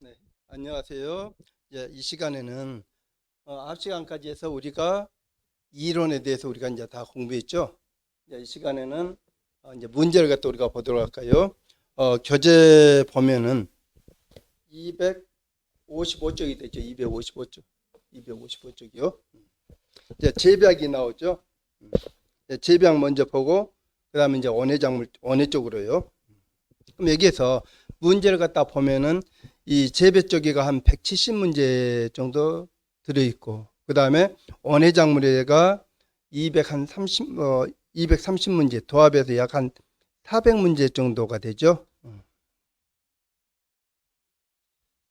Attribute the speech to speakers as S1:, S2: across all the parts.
S1: 네, 안녕하세요. 이 시간에는 앞 시간까지 해서 우리가 이론에 대해서 우리가 이제 다 공부했죠. 이 시간에는 이제 문제를 갖다 우리가 보도록 할까요? 교재 보면은 255쪽이 되죠. 255쪽. 255쪽이요. 이제 재배학이 나오죠. 재배학 먼저 보고 그다음에 이제 원예 쪽으로요. 그럼 여기에서 문제를 갖다 보면은 이 재배 쪽에가 한 170문제 정도 들어있고, 그 다음에 원예작물에가 230문제, 도합해서 약 한 400문제 정도가 되죠.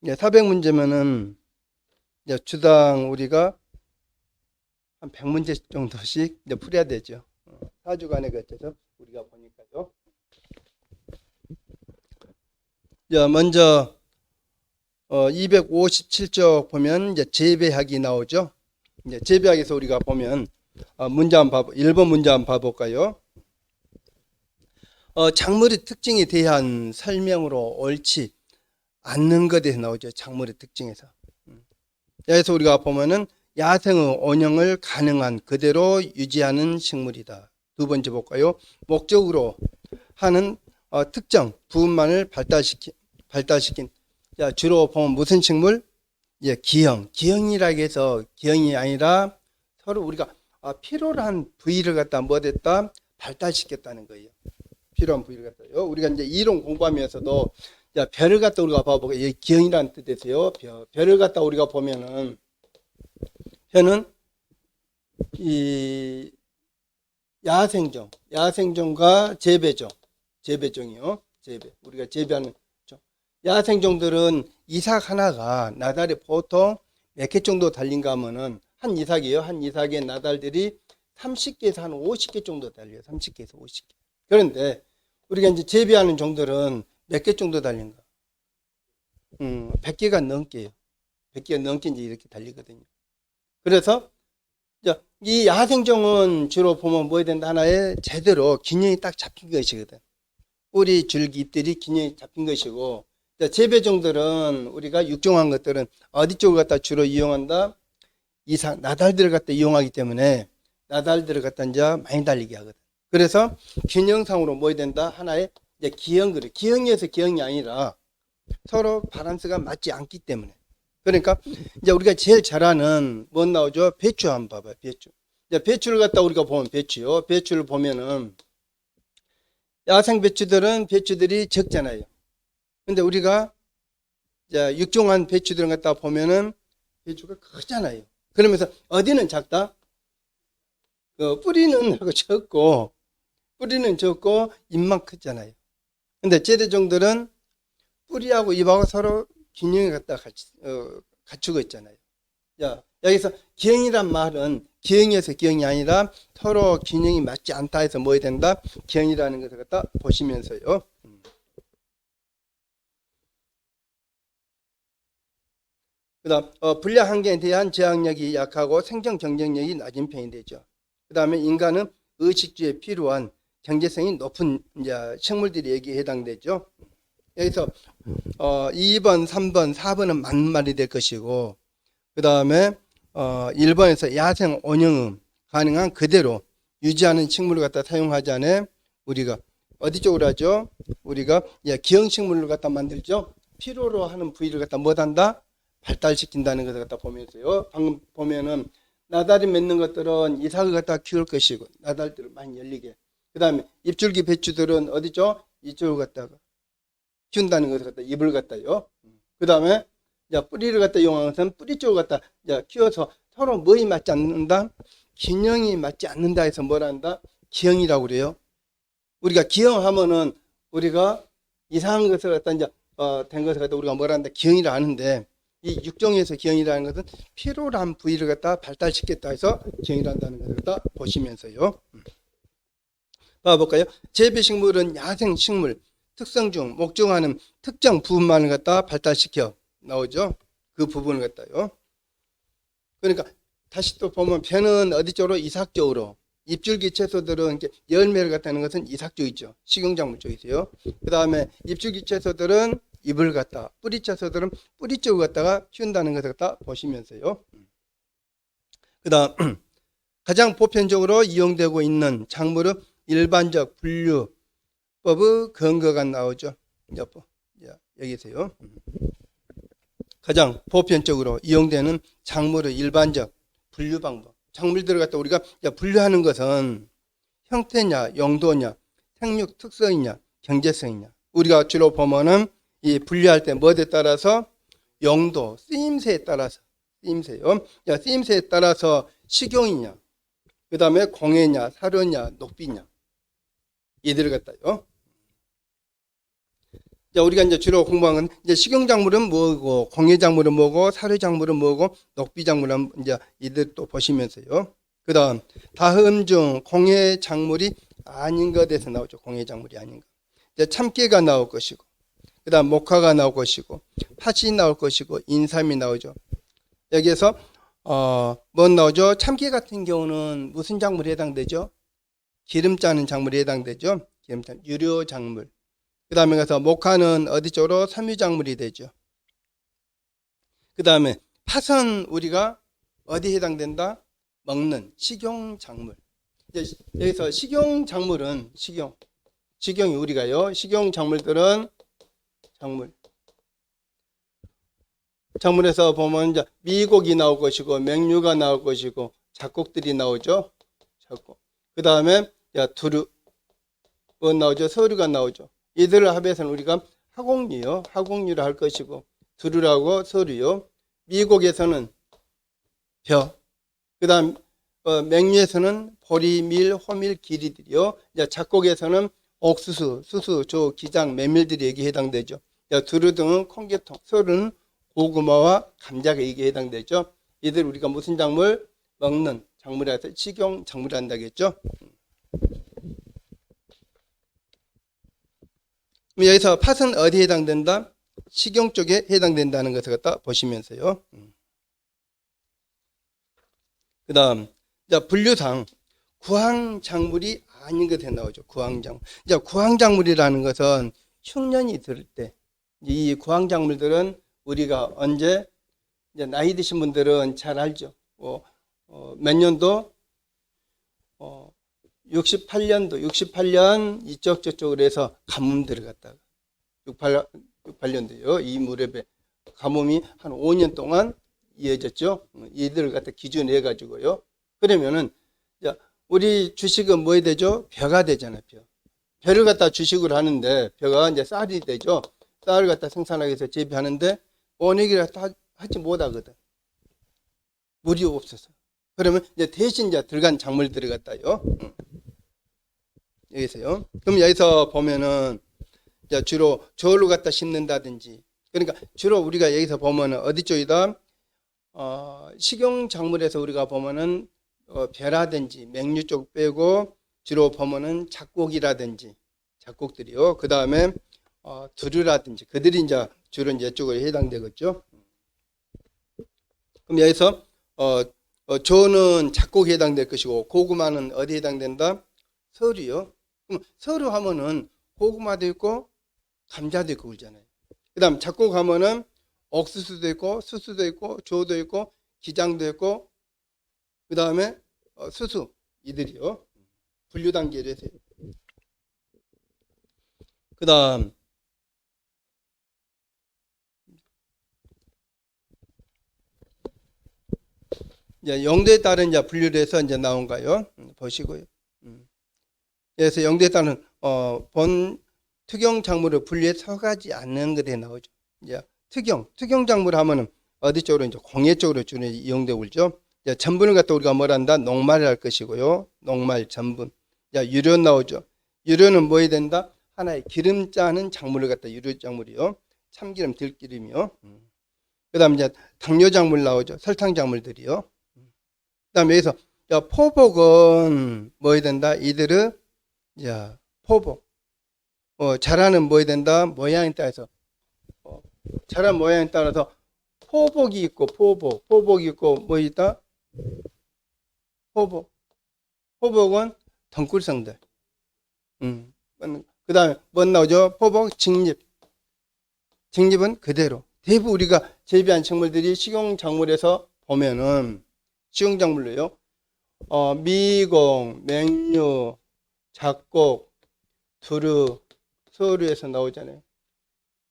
S1: 400문제면은 주당 우리가 한 100문제 정도씩 이제 풀어야 되죠. 4주간에 걸쳐서 우리가 보니까요. 먼저 257쪽 보면 이제 재배학이 나오죠. 이제 재배학에서 우리가 보면 문제 한번 1번 문제 한번 봐볼까요? 작물의 특징에 대한 설명으로 옳지 않는 것에 나오죠. 작물의 특징에서. 여기서 우리가 보면은 야생의 원형을 가능한 그대로 유지하는 식물이다. 두 번째 볼까요? 목적으로 하는 특정 부분만을 발달시킨 주로 보면 무슨 식물? 기형이라고 해서 기형이 아니라 서로 우리가 필요한 부위를 갖다 뭐 됐다? 발달시켰다는 거예요. 필요한 부위를 갖다요. 우리가 이제 이론 공부하면서도 별을 갖다 우리가 봐보고 이 기형이라는 뜻이세요. 별을 갖다 우리가 보면은 별은 이 야생종과 재배종이요. 우리가 재배하는 야생종들은 이삭 하나가 나달이 보통 몇 개 정도 달린가 하면은 한 이삭에 나달들이 30개에서 한 50개 정도 달려요. 30개에서 50개. 그런데 우리가 이제 재배하는 종들은 몇 개 정도 달린가? 100개가 넘게요. 100개가 넘게 이제 이렇게 달리거든요. 그래서 이 야생종은 주로 보면 뭐 해야 된다? 하나에 제대로 균형이 딱 잡힌 것이거든. 뿌리, 줄기, 잎들이 균형이 잡힌 것이고, 재배종들은 우리가 육종한 것들은 어디 쪽을 갖다 주로 이용한다? 이삭, 나달들을 갖다 이용하기 때문에 나달들을 갖다 이제 많이 달리게 하거든. 그래서 균형상으로 뭐 해야 된다? 하나의 이제 기형이어서 기형이 아니라 서로 밸런스가 맞지 않기 때문에. 그러니까 이제 우리가 제일 잘하는 뭐 나오죠? 배추 한번 봐봐요. 배추를 갖다 우리가 보면 배추를 보면은 야생 배추들이 적잖아요. 근데 우리가 육종한 배추들을 갖다 보면은 배추가 크잖아요. 그러면서 어디는 작다? 뿌리는 적고 잎만 크잖아요. 근데 재배종들은 뿌리하고 잎하고 서로 균형을 갖다 갖추고 있잖아요. 여기서 기형이란 말은 기형이어서 기형이 아니라 서로 균형이 맞지 않다 해서 뭐 해야 된다? 기형이라는 것을 갖다 보시면서요. 그 다음 불량 환경에 대한 저항력이 약하고 생존 경쟁력이 낮은 편이 되죠. 그 다음에 인간은 의식주에 필요한 경제성이 높은 이제 식물들이 여기에 해당되죠. 여기서 2번, 3번, 4번은 맞는 말이 될 것이고, 그 다음에 1번에서 야생 원형음 가능한 그대로 유지하는 식물을 갖다 사용하지 않아 우리가 어디 쪽으로 하죠? 우리가 기형식물을 갖다 만들죠. 필요로 하는 부위를 갖다 못한다? 발달시킨다는 것을 갖다 보면서요. 방금 보면은 나달이 맺는 것들은 이삭을 갖다 키울 것이고 나달들을 많이 열리게. 그 다음에 잎줄기 배추들은 어디죠? 이쪽을 갖다가 키운다는 것을 갖다 잎을 갖다요. 그 다음에 뿌리를 갖다 이용하는 것은 뿌리 쪽을 갖다 키워서 서로 뭐이 맞지 않는다? 균형이 맞지 않는다 해서 뭐라 한다? 기형이라고 그래요. 우리가 기형하면은 우리가 이상한 것을 갖다 된 것을 갖다 우리가 뭐라 한다? 기형이라 하는데 이 육종에서 기형이라는 것은 필요로 한 부위를 갖다 발달시켰다 해서 기형이란다는 것을 갖다 보시면서요. 봐볼까요? 재배식물은 야생식물 특성 중 목적하는 특정 부분만을 갖다 발달시켜 나오죠. 그 부분을 갖다요. 그러니까 다시 또 보면 배는 어디 쪽으로? 이삭 쪽으로. 잎줄기 채소들은 열매를 갖다는 것은 이삭 쪽이죠. 식용작물 쪽이세요. 그 다음에 잎줄기 채소들은 잎을 갖다 뿌리쳐서들은 뿌리 쪽을 갖다가 키운다는 것을 갖다 보시면서요. 그다음 가장 보편적으로 이용되고 있는 작물은 일반적 분류법의 근거가 나오죠. 여기세요. 가장 보편적으로 이용되는 작물의 일반적 분류 방법. 작물들을 갖다 우리가 분류하는 것은 형태냐, 용도냐, 생육 특성이냐, 경제성이냐. 우리가 주로 보면은 이 분류할 때 뭐에 따라서 용도, 쓰임새에 따라서 쓰임새요. 쓰임새에 따라서 식용이냐, 그 다음에 공예냐, 사료냐, 녹비냐 이들을 갖다요. 우리가 이제 주로 공부한 건 이제 식용작물은 뭐고, 공예작물은 뭐고, 사료작물은 뭐고, 녹비작물은 이제 이들 또 보시면서요. 그 다음 다음 중 공예작물이 아닌 것에서 나오죠. 공예작물이 아닌 것. 이제 참깨가 나올 것이고, 그 다음 목화가 나올 것이고, 팥이 나올 것이고, 인삼이 나오죠. 여기에서 뭐 나오죠? 참깨 같은 경우는 무슨 작물에 해당되죠? 기름 짜는 작물에 해당되죠. 기름 짜는 유료작물. 그 다음에 가서 목화는 어디 쪽으로 섬유작물이 되죠. 그 다음에 팥은 우리가 어디에 해당된다? 먹는 식용작물. 여기서 식용작물은 식용이 우리가요. 식용작물들은 작물에서 보면 이제 미고기 나올 것이고, 맹류가 나올 것이고, 잡곡들이 나오죠. 잡곡. 그 다음에 두루 뭐 나오죠? 서류가 나오죠. 이들을 합해서는 우리가 하곡류를 할 것이고, 두루라고 서류요. 미곡에서는 벼. 그 다음 맹류에서는 보리, 밀, 호밀, 기리들이요. 잡곡에서는 옥수수, 수수, 조, 기장, 메밀들이 여기에 해당되죠. 두루 등은 콩계통, 서류는 고구마와 감자가 여기에 해당되죠. 이들 우리가 무슨 작물? 먹는 작물이라서 식용작물을 한다겠죠. 여기서 팥은 어디에 해당된다? 식용 쪽에 해당된다는 것을 갖다 보시면서요. 그 다음 분류상 구황작물이 아닌 것에 나오죠. 구황작물. 구황작물이라는 것은 흉년이 들을 때, 이 구황작물들은 우리가 언제, 이제 나이 드신 분들은 잘 알죠. 몇 년도 68년 이쪽 저쪽으로 해서 가뭄 들어갔다가 68년도요. 이 무렵에 가뭄이 한 5년 동안 이어졌죠. 이들을 갖다 기준해 가지고요. 그러면은 우리 주식은 뭐 해야 되죠? 벼가 되잖아요. 벼를 갖다 주식으로 하는데 벼가 이제 쌀이 되죠. 쌀을 갖다 생산하기 위해서 재배하는데 원액이라 하지 못하거든. 물이 없어서. 그러면 이제 대신 이제 들어간 작물 들어갔다요. 여기서요. 그럼 여기서 보면은 이제 주로 저울로 갖다 심는다든지, 그러니까 주로 우리가 여기서 보면은 어디 쪽이다? 식용 작물에서 우리가 보면은 벼라든지 맹류 쪽 빼고 주로 보면은 잡곡이라든지 잡곡들이요. 그 다음에 두류라든지 그들이 이제 주로 이제 이쪽에 해당되겠죠. 그럼 여기서 조는 잡곡에 해당될 것이고, 고구마는 어디에 해당된다? 서류요. 그럼 서류 하면은 고구마도 있고 감자도 있고 그러잖아요. 그 다음 잡곡 하면은 옥수수도 있고 수수도 있고 조도 있고 기장도 있고, 그 다음에 수수 이들이요. 분류 단계로 해서. 그 다음 용도에 따른 이제 분류를 해서 이제 나온가요? 보시고요. 그래서 용도에 따른 본 특용 작물을 분류해 서가지 않는 것에 나오죠. 이제 특용 작물 하면은 어디 쪽으로 이제 공예 쪽으로 주로 이용되고 있죠. 전분을 갖다 우리가 뭘 한다? 녹말을 할 것이고요. 녹말, 전분. 유료 나오죠. 유료는 뭐 해야 된다? 하나의 기름 짜는 작물을 갖다 유료 작물이요. 참기름, 들기름이요. 그다음 이제 당뇨 작물 나오죠. 설탕 작물들이요. 그다음에 여기서 포복은 뭐 해야 된다? 이들은 포복. 자라는 뭐 해야 된다? 모양에 따라서. 자란 모양에 따라서 포복이 있고 포복이 있고 뭐 있다? 포복은 덩굴성들. 그 다음에 뭐 나오죠? 포복 직립. 직립은 그대로. 대부분 우리가 재배한 작물들이 식용작물에서 보면은, 식용작물로요. 미공, 맹류, 잡곡, 두루, 서류에서 나오잖아요.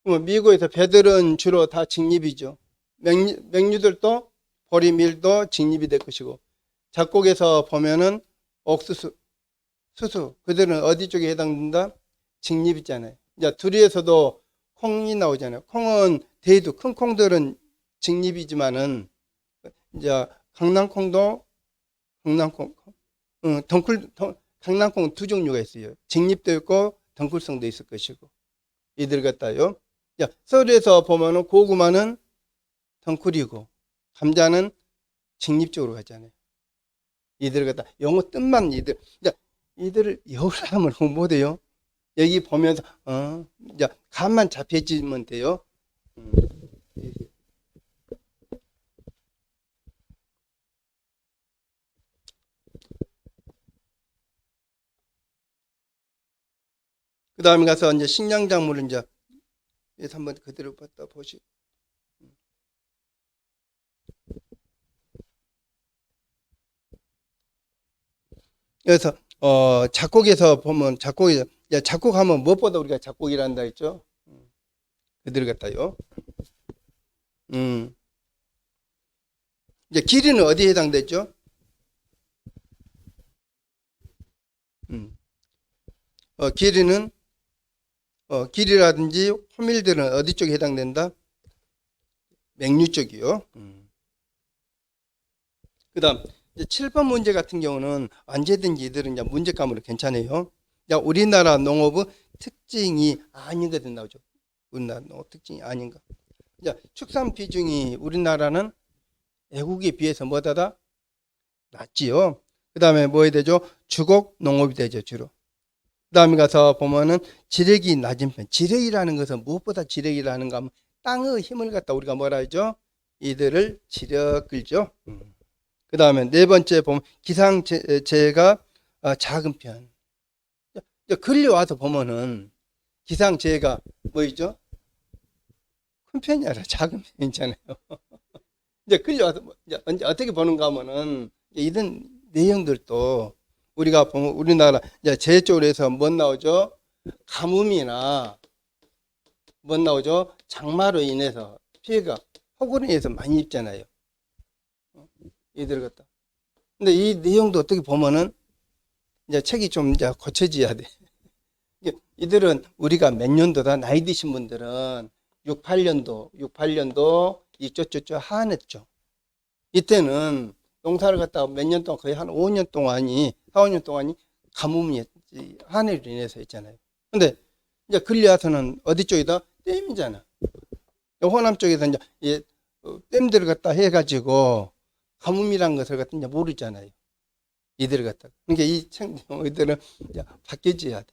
S1: 그럼 미국에서 배들은 주로 다 직립이죠. 맹류들도 보리밀도 직립이 될 것이고, 잡곡에서 보면은 옥수수, 수수, 그들은 어디 쪽에 해당된다? 직립이잖아요. 이제 두리에서도 콩이 나오잖아요. 콩은 대두, 큰 콩들은 직립이지만은, 이제 강낭콩도, 강낭콩, 강낭콩 두 종류가 있어요. 직립도 있고, 덩쿨성도 있을 것이고, 이들 같다요. 자, 썰에서 보면은 고구마는 덩쿨이고, 감자는 직립적으로 가잖아요. 이들 갖다 영어 뜻만 이들. 자, 이들을 영어로 하면 못해요. 여기 보면서 이제 감만 잡혀지면 돼요. 그 다음에 가서 이제 식량작물을 이제 한번 그대로 갖다 보시. 그래서 작곡에서 보면 작곡하면 무엇보다 우리가 작곡이란다 했죠. 그대로 갖다요. 이제 길이는 어디에 해당되죠? 길이는 길이라든지 호밀들은 어디 쪽에 해당된다? 맹류 쪽이요. 그 다음, 이제 7번 문제 같은 경우는 언제든지 이들은 이제 문제감으로 괜찮아요. 야, 우리나라 농업의 특징이 아닌 것들 나오죠. 우리나라 농업 특징이 아닌 것. 자, 축산 비중이 우리나라는 외국에 비해서 뭐다다? 낮지요. 그 다음에 뭐 해야 되죠? 주곡 농업이 되죠, 주로. 그 다음에 가서 보면은 지력이 낮은 편. 지력이라는 것은 무엇보다 지력이라는가 하면 땅의 힘을 갖다 우리가 뭐라 하죠? 이들을 지력 끌죠. 그 다음에 네 번째 보면 기상재해가 작은 편. 근래 와서 보면은 기상재해가 뭐이죠? 큰 편이 아니라 작은 편이잖아요. 이제 근래 와서 이제 어떻게 보는가 하면은 이런 내용들도 우리가 보면 우리나라 이제 재해 쪽으로 해서 뭐 나오죠? 가뭄이나 뭐 나오죠? 장마로 인해서 피해가 폭우로 인해서 많이 입잖아요. 이들 같다. 근데 이 내용도 어떻게 보면은 이제 책이 좀 이제 고쳐져야 돼. 이들은 우리가 몇 년도다 나이 드신 분들은 68년도 이쪽저쪽 하냈죠. 이때는 농사를 갖다가 몇 년 동안 거의 한 5년 동안이 4, 5년 동안이 가뭄이 한해로 인해서 있잖아요. 근데 이제 근래 와서는 어디 쪽이다? 댐이잖아. 호남 쪽에서 이제 댐들을 갖다 해가지고 가뭄이란 것을 갖다 이제 모르잖아요. 이들을 갖다. 그러니까 이 책, 이들은 바뀌어져야 돼.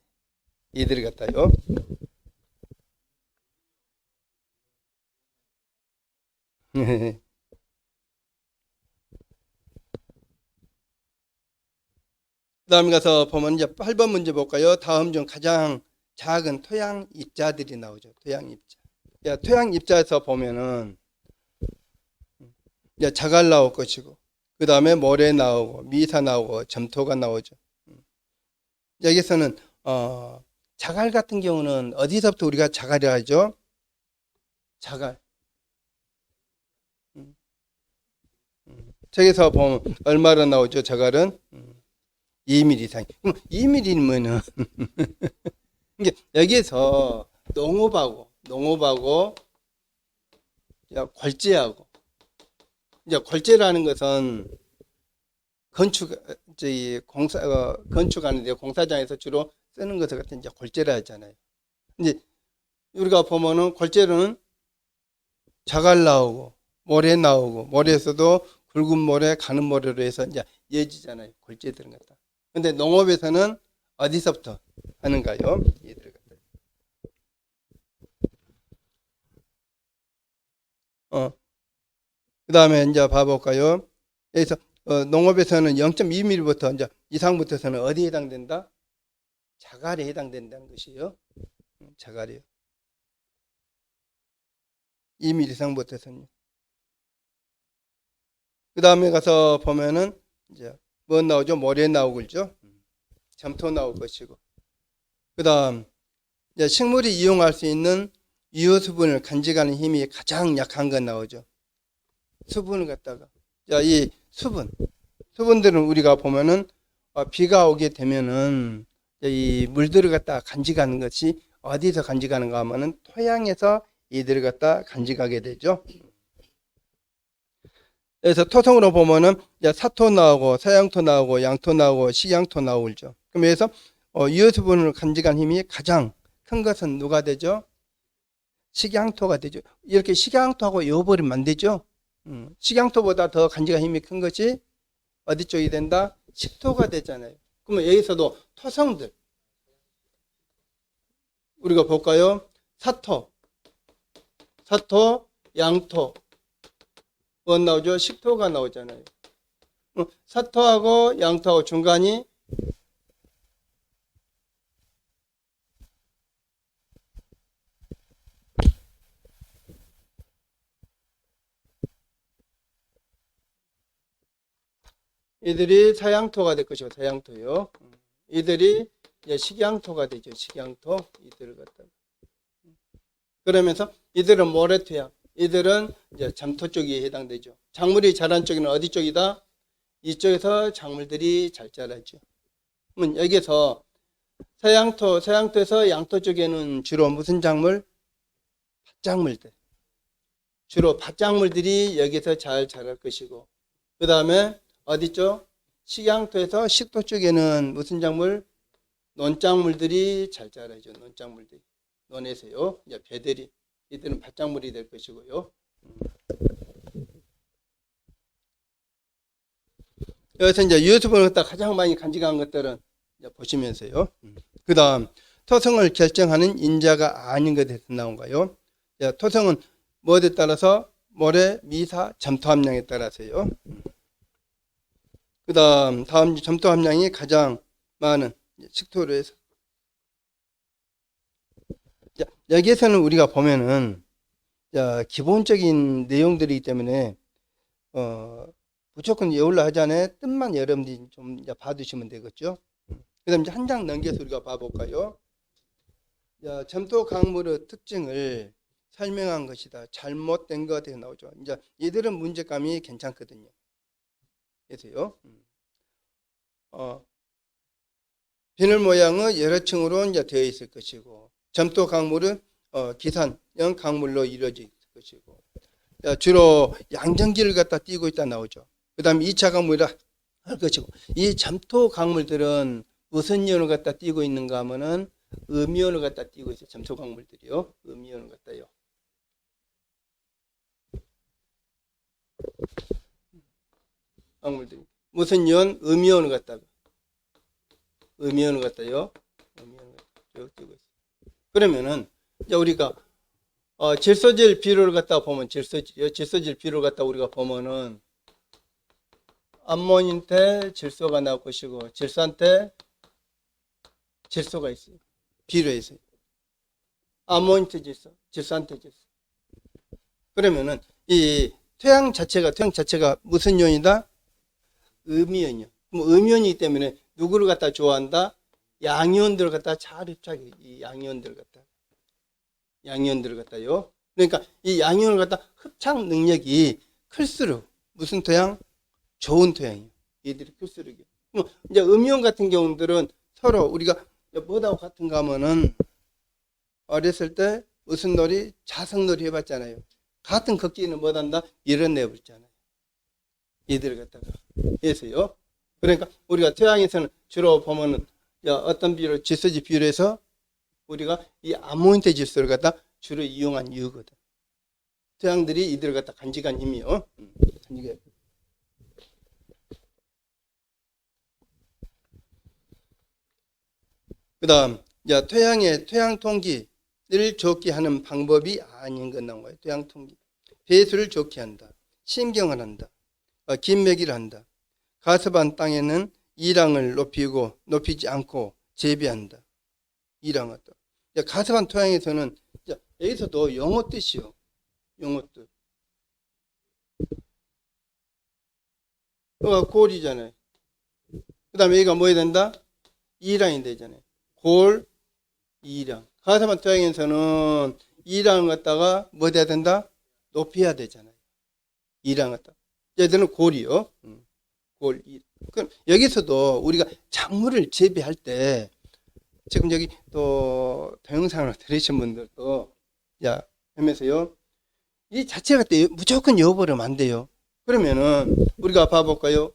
S1: 이들을 갖다요. 그 다음에 가서 보면 이제 8번 문제 볼까요? 다음 중 가장 작은 토양 입자들이 나오죠. 토양 입자. 야, 토양 입자에서 보면은 이제 자갈 나올 것이고, 그 다음에 모래 나오고, 미사 나오고, 점토가 나오죠. 여기서는 자갈 같은 경우는 어디서부터 우리가 자갈이라 하죠? 자갈. 책에서 보면 얼마나 나오죠? 자갈은 2mm 이상. 그럼 2mm면은 이게 여기에서 농업하고 궐재하고 이제 궐재라는 것은 건축하는데 공사장에서 주로 쓰는 것을 갖다 이제 궐재라 하잖아요. 이제 우리가 보면은 궐재로는 자갈 나오고 모래 나오고 모래에서도 굵은 모래, 가는 모래로 해서 이제 예지잖아요. 궐재들은 갖다. 근데 농업에서는 어디서부터 하는가요? 얘들 갖다. 그 다음에 이제 봐볼까요? 여기서 농업에서는 0.2mm부터 이제 이상부터서는 어디에 해당된다? 자갈에 해당된다는 것이에요. 자갈이요. 2mm 이상 못해서는요. 그 다음에 가서 보면은 이제 뭐 나오죠? 모래 나오고 그죠? 점토 나올 것이고. 그 다음 이제 식물이 이용할 수 있는 유효 수분을 간직하는 힘이 가장 약한 건 나오죠. 수분을 갖다가 이 수분들은 우리가 보면은 비가 오게 되면은 이 물들을 갖다 간직하는 것이 어디서 간직하는가 하면은 토양에서 이들을 갖다 간직하게 되죠. 그래서 토성으로 보면은 사토 나오고 서양토 나오고 양토 나오고 식양토 나오죠. 그럼 여기서 유효수분을 간직한 힘이 가장 큰 것은 누가 되죠? 식양토가 되죠. 이렇게 식양토하고 이어버리면 안 되죠. 식양토보다 더 간직한 힘이 큰 것이 어디 쪽이 된다? 식토가 되잖아요. 그러면 여기서도 토성들 우리가 볼까요? 사토, 양토 뭐 나오죠? 식토가 나오잖아요. 사토하고 양토하고 중간이 이들이 사양토가 될 것이고 사양토요. 이들이 이제 식양토가 되죠. 식양토 이들을 갖다가 그러면서 이들은 모래토양, 이들은 이제 잠토 쪽에 해당되죠. 작물이 자란 쪽은 어디 쪽이다? 이쪽에서 작물들이 잘 자라죠. 그러면 여기서 서양토에서 양토 쪽에는 주로 무슨 작물? 밭작물들. 주로 밭작물들이 여기서 잘 자랄 것이고, 그 다음에 어디죠? 식양토에서 식토 쪽에는 무슨 작물? 논작물들이 잘 자라죠. 논작물들이. 논에서요. 이제 배들이. 이들은 밭작물이 될 것이고요. 여기서 이제 유효수분을 갖다 가장 많이 간직한 것들은 이제 보시면서요. 그 다음, 토성을 결정하는 인자가 아닌 것에 나온가요? 토성은 뭐에 따라서 모래, 미사, 점토 함량에 따라서요. 그 다음 점토 함량이 가장 많은 식토로 해서. 여기에서는 우리가 보면은 기본적인 내용들이기 때문에 무조건 외우려 하지 않아요. 뜻만 여러분들이 좀 봐두시면 되겠죠. 그 다음 한 장 넘겨서 우리가 봐볼까요? 점토 강물의 특징을 설명한 것이다. 잘못된 것에 나오죠. 이제 얘들은 문제감이 괜찮거든요. 그래서요. 비늘 모양의 여러 층으로 이제 되어 있을 것이고, 점토 강물은 기산형 강물로 이루어질 것이고, 주로 양전기를 갖다 띄고 있다 나오죠. 그 다음에 2차 강물이라 할 것이고, 이 점토 강물들은 무슨 이온을 갖다 띄고 있는가 하면은 음이온을 갖다 띄고 있어요. 점토 강물들이요. 음이온을 갖다요. 강물들이. 무슨 이온? 음이온을 갖다가. 음이온을 갖다요. 음이온을 갖다 띄고 있어요. 그러면은, 이제 우리가, 질소질 비료를 갖다 보면, 질소질 비료를 갖다 우리가 보면은, 암몬한테 질소가 나올 것이고, 질소한테 질소가 있어요. 비료에 있어요. 암몬한테 질소, 질소한테 질소. 그러면은, 이 토양 자체가 무슨 이온이다? 음이온이요. 그럼 음이온이기 때문에 누구를 갖다 좋아한다? 양이온들을 갖다 잘 흡착해. 이 양이온들을 갖다요. 그러니까 이 양이온을 갖다 흡착 능력이 클수록 무슨 토양? 좋은 토양이에요. 얘들이 클수록이요. 이제 음이온 같은 경우들은 서로 우리가 뭐하고 같은가 하면은 어렸을 때 무슨 놀이? 자석놀이 해봤잖아요. 같은 걷기는 뭐한다? 밀어내버리잖아요. 얘들을 갖다가. 그래서요. 그러니까 우리가 토양에서는 주로 보면은 어떤 비율, 질소질 비율에서 우리가 이 아모니테 질소를 갖다 주로 이용한 이유거든. 토양들이 이들을 갖다 간직한 힘이요. 그 다음, 토양의 토양 통기를 좋게 하는 방법이 아닌 건 나온 거예요. 토양 통기. 배수를 좋게 한다. 심경을 한다. 긴매기를 한다. 가습한 땅에는 이랑을 높이지 않고 재배한다. 이랑을. 가습한 토양에서는 여기서도 영어 뜻이요. 용어들. 골이잖아요. 그 다음에 여기가 뭐 해야 된다? 이랑이 되잖아요. 골, 이랑. 가사만 토양에서는 이랑을 갖다가 뭐 돼야 된다? 높여야 되잖아요. 이랑 갖다. 얘들은 골이요. 골, 이. 그럼 여기서도 우리가 작물을 재배할 때 지금 여기 또 동영상을 들으신 분들도 야 하면서요. 이 자체가 무조건 여버리면 안 돼요. 그러면은 우리가 봐볼까요?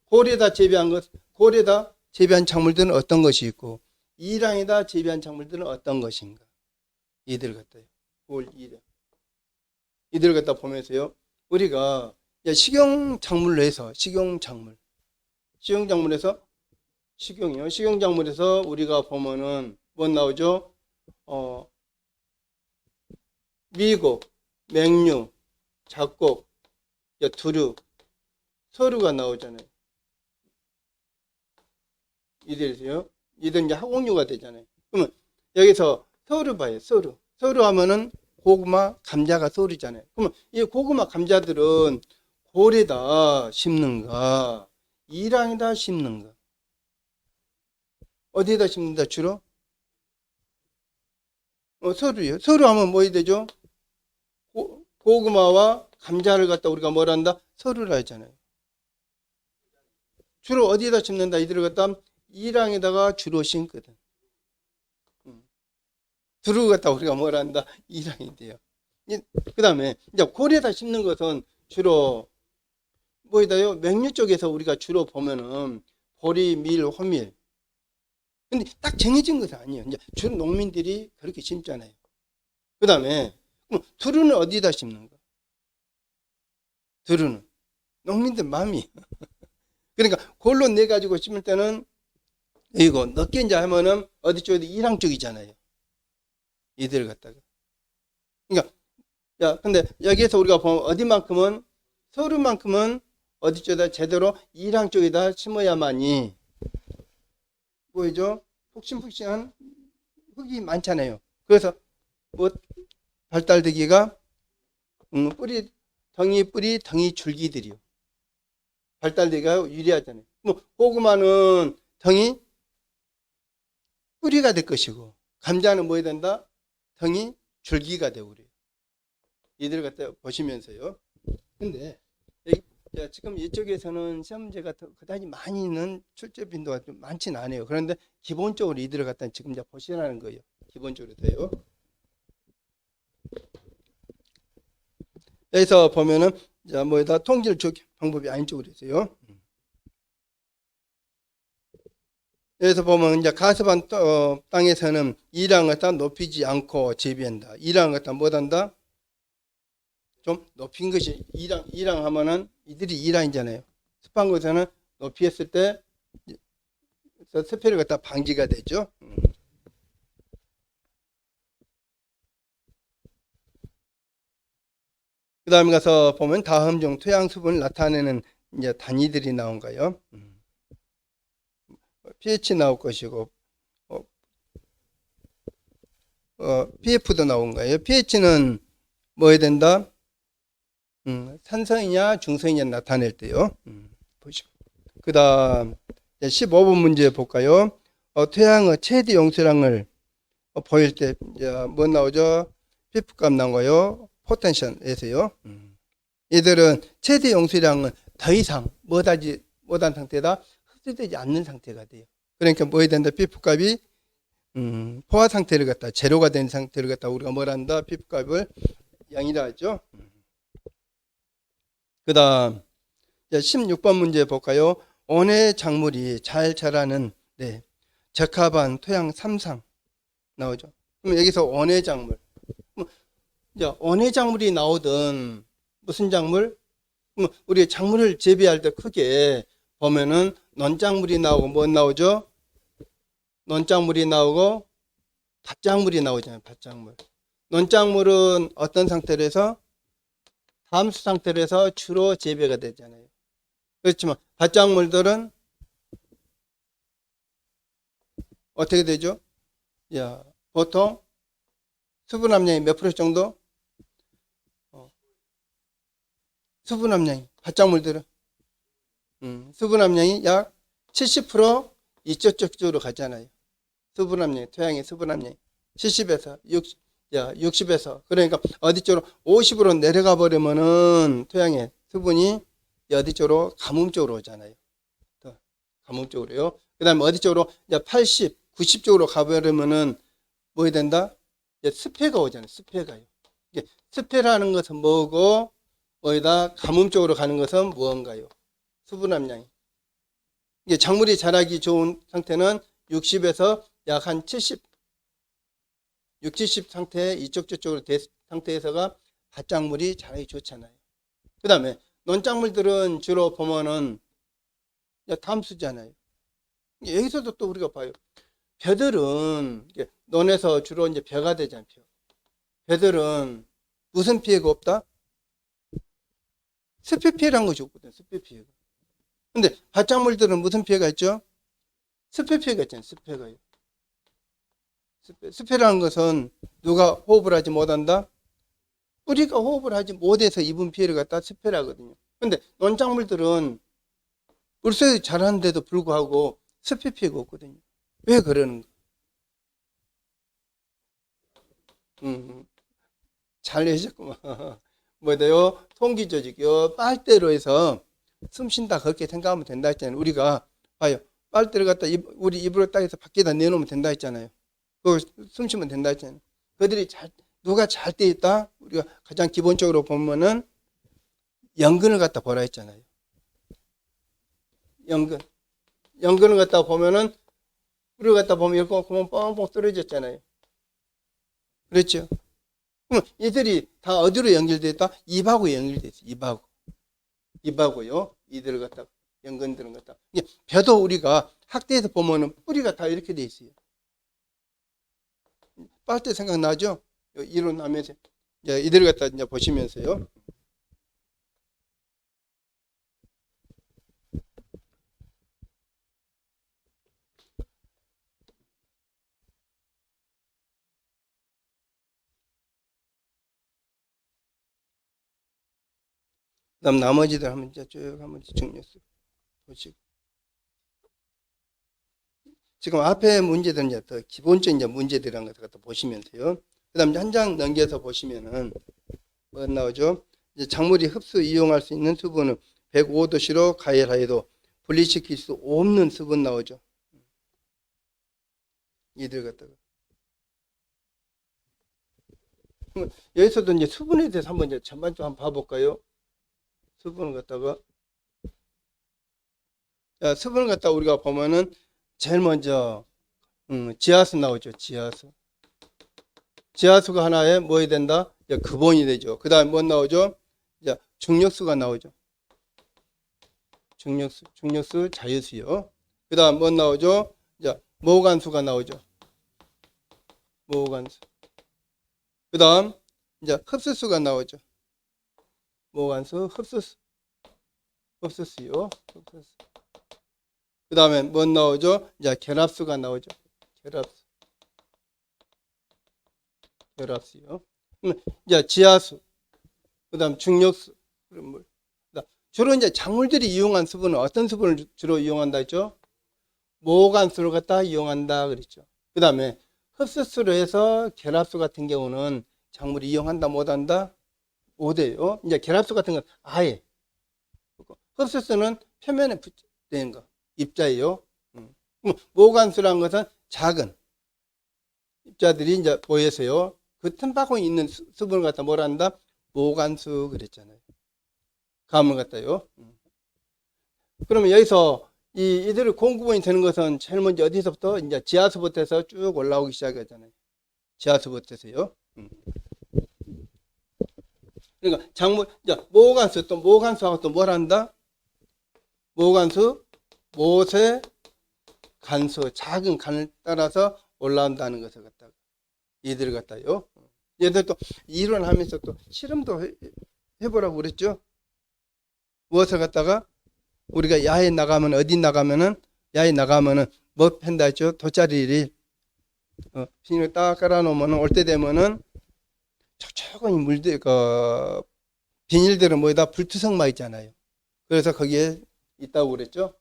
S1: 골에다 재배한 것, 골에다 재배한 작물들은 어떤 것이 있고 이랑에다 재배한 작물들은 어떤 것인가? 이들 갖다요. 골, 이랑. 이들 갖다 보면서요. 우리가 식용 작물로 해서 식용작물에서 식용이요. 식용작물에서 우리가 보면은 뭐 나오죠? 미국, 맹류, 잡곡, 두류, 서류가 나오잖아요. 이들이요. 이들 이제 학용류가 되잖아요. 그러면 여기서 서류 봐요. 서류. 서류 하면은 고구마, 감자가 서류잖아요. 그러면 이 고구마, 감자들은 골에다 심는가, 이랑에다 심는가? 어디에다 심는다 주로? 서류요. 서류 하면 뭐 해야 되죠? 고구마와 감자를 갖다 우리가 뭘 한다? 서류라 했잖아요. 주로 어디에다 심는다? 이들을 갖다 이랑에다가 주로 심거든. 두루 갖다 우리가 뭘 한다? 이랑이 돼요. 그 다음에 이제 골에다 심는 것은 주로 뭐이다요? 맹류 쪽에서 우리가 주로 보면은 보리, 밀, 호밀. 근데 딱 정해진 것은 아니에요. 이제 주로 농민들이 그렇게 심잖아요. 그 다음에 두루는 어디다 심는가? 두루는 농민들 마음이. 그러니까 골로 내 가지고 심을 때는 이거 늦게 이제 하면은 어디 쪽에도 이랑 쪽이잖아요. 이들 갖다가. 그러니까 근데 여기에서 우리가 보면 어디만큼은 서류만큼은 어디 쪽에다 제대로 이랑 쪽에다 심어야만이 보이죠? 푹신푹신한 흙이 많잖아요. 그래서 뭐 발달되기가 뿌리 덩이 줄기들이요. 발달되기가 유리하잖아요. 뭐 고구마는 덩이 뿌리가 될 것이고 감자는 뭐 해야 된다? 덩이 줄기가 되고 그래요. 이들 갖다 보시면서요. 근데 지금 이쪽에서는 시험 문제가 그다지 많이는 출제 빈도가 좀 많지는 않아요. 그런데 기본적으로 이들을 갖다 지금 이제 보시라는 거예요. 기본적으로 돼요. 여기서 보면은 뭐에다 통지를 줄 방법이 아닌쪽으로 있어요. 여기서 보면 이제 가스반 땅에서는 이랑을 갖다 높이지 않고 재배한다. 이랑을 갖다 못한다. 좀 높인 것이 이랑 하면은 이들이 이랑이잖아요. 습한 곳에는 높이 했을 때 습해를 갖다 방지가 되죠. 그 다음에 가서 보면 다음 중 토양 수분을 나타내는 이제 단위들이 나온가요? pH 나올 것이고, pF도 나온 거예요. pH는 뭐 해야 된다? 산성이냐 중성이냐 나타낼 때요. 보시고. 그 다음 15번 문제 볼까요? 토양의 최대 용수량을 보일 때 뭐 나오죠? pF값 나온 거요. 포텐셜에서요. 얘들은 최대 용수량은 더 이상 못한 상태다 흡수되지 않는 상태가 돼요. 그러니까 뭐 해야 된다? pF값이 포화 상태를 갖다 제로가 된 상태를 갖다 우리가 뭘 한다? pF값을 0이라 하죠. 그 다음 16번 문제 볼까요? 온해 작물이 잘 자라는 적합한 토양 3상 나오죠. 그럼 여기서 온해 작물, 온해 작물이 나오든 무슨 작물? 우리 작물을 재배할 때 크게 보면은 논작물이 나오고 뭐 나오죠? 논작물이 나오고 밭작물이 나오잖아요. 밭작물. 논작물은 어떤 상태로 해서 담수 상태로 해서 주로 재배가 되잖아요. 그렇지만 밭작물들은 어떻게 되죠? 보통 수분 함량이 몇 프로 정도? 수분 함량이 바짝물들은 수분 함량이 약 70% 이쪽으로 가잖아요. 수분 함량, 토양의 수분 함량이 70에서 60에서 그러니까 어디 쪽으로 50으로 내려가 버리면은 토양의 수분이 어디 쪽으로 가뭄 쪽으로 오잖아요. 가뭄 쪽으로요. 그다음에 어디 쪽으로 이제 80, 90 쪽으로 가버리면은 뭐 해야 된다? 이제 습해가 오잖아요. 습해가요. 이게 습해라는 것은 뭐고 어디다 가뭄 쪽으로 가는 것은 무언가요? 수분 함량이. 이게 작물이 자라기 좋은 상태는 60에서 약 한 70, 60, 70 상태 이쪽 저쪽으로 된 상태에서가 밭작물이 자라기 좋잖아요. 그 다음에 논작물들은 주로 보면은 담수잖아요. 여기서도 또 우리가 봐요. 벼들은 논에서 주로 이제 벼가 되잖아요. 벼들은 무슨 피해가 없다? 습해 피해라는 것이 없거든. 습해 피해가. 근데 밭작물들은 무슨 피해가 있죠? 습해 피해가 있잖아요. 습해가요. 습해라는 것은 누가 호흡을 하지 못한다? 뿌리가 호흡을 하지 못해서 입은 피해를 갖다 습해라거든요. 근데 논작물들은 물속에 자라는데도 불구하고 습해 피해가 없거든요. 왜 그러는가? 잘 내셨구만. 뭐래요? 통기조직이요. 빨대로 해서 숨 쉰다 그렇게 생각하면 된다 했잖아요. 우리가 봐요. 빨대를 갖다 우리 입으로 딱 해서 밖에다 내놓으면 된다 했잖아요. 그거 숨 쉬면 된다 했잖아요. 그들이 누가 잘 때 있다? 우리가 가장 기본적으로 보면은 연근을 갖다 보라 했잖아요. 연근을 갖다 보면은 우리가 갖다 보면 이렇게 보면 뻥뻥 떨어졌잖아요. 그렇죠? 그럼 이들이 다 어디로 연결되어 있다? 입하고 연결되어 있어요. 입하고요. 이들을 갖다 연근들은 갖다. 벼도 우리가 학대에서 보면은 뿌리가 다 이렇게 돼 있어요. 빨대 생각나죠? 이론하면서 이들을 갖다 이제 보시면서요. 그다음 나머지들 한번 이제 쭉 한번 정리해서 보시고. 지금 앞에 문제들은 이제 더 기본적인 이제 문제들이란 것을 갖다 보시면서요. 그다음 한 장 넘겨서 보시면은 뭐 나오죠? 이제 작물이 흡수 이용할 수 있는 수분은 105도씨로 가열하여도 분리시킬 수 없는 수분 나오죠. 이들 갖다가. 여기서도 이제 수분에 대해서 한번 이제 전반적으로 한번 봐볼까요? 수분을 갖다가. 자, 수분을 갖다가 우리가 보면은 제일 먼저, 지하수 나오죠. 지하수가 하나에 뭐 해야 된다? 근본이 되죠. 그 다음에 뭐 나오죠? 이제 중력수가 나오죠. 중력수 자유수요. 그 다음 뭐 나오죠? 이제 모간수가 나오죠. 모간수. 그 다음 이제 흡수수가 나오죠. 모간수, 흡수수요. 그 다음에 뭐 나오죠? 이제 결합수가 나오죠. 결합수요. 이제 지하수, 그 다음 중력수. 주로 이제 작물들이 이용한 수분은 어떤 수분을 주로 이용한다 했죠? 모간수를 갖다 이용한다 그랬죠. 그 다음에 흡수수로 해서 결합수 같은 경우는 작물이 이용한다 못한다? 못해요. 이제 결합수 같은 건 아예. 흡수수는 표면에 붙는 거. 입자예요. 모간수라는 것은 작은 입자들이 이제 모여서요. 그 틈바구니 있는 수분을 갖다 뭐라 한다? 모간수 그랬잖아요. 감을 갖다요. 그러면 여기서 이들을 공구분이 되는 것은 제일 먼저 어디서부터? 이제 지하수부터 해서 쭉 올라오기 시작하잖아요. 지하수부터 해서요. 그러니까 작물, 이제 모간수하고 또 뭘 한다? 모간수, 못의 간수, 작은 간을 따라서 올라온다는 것을 갖다가 이들을 갖다요. 얘들 또 이론하면서 또 실험도 해보라고 그랬죠. 무엇을 갖다가 우리가 야외 나가면 어디 나가면은 야외 나가면은 뭐 팬다 했죠. 돗자리를 비닐을 딱 깔아놓으면 올 때 되면은 촉촉하니 물들 비닐들은 뭐에다 불투성마 있잖아요. 그래서 거기에 있다고 그랬죠.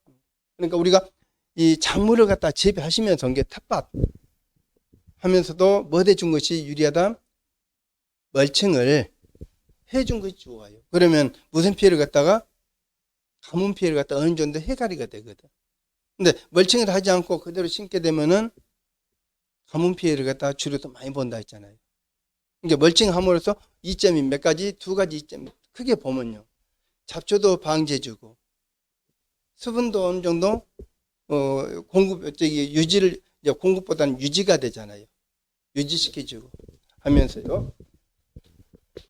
S1: 그러니까 우리가 이 작물을 갖다 재배하시면서 이게 텃밭 하면서도 뭐 해준 것이 유리하다? 멀칭을 해준 것이 좋아요. 그러면 무슨 피해를 갖다가 가뭄 피해를 갖다 어느 정도 해결이가 되거든. 근데 멀칭을 하지 않고 그대로 심게 되면은 가뭄 피해를 갖다가 주로 많이 본다 했잖아요. 그러니까 멀칭함으로써 이점이 몇 가지, 두 가지 이점 크게 보면요. 잡초도 방지해주고 수분도 어느 정도 공급보다는 유지가 되잖아요. 유지시켜주고 하면서요.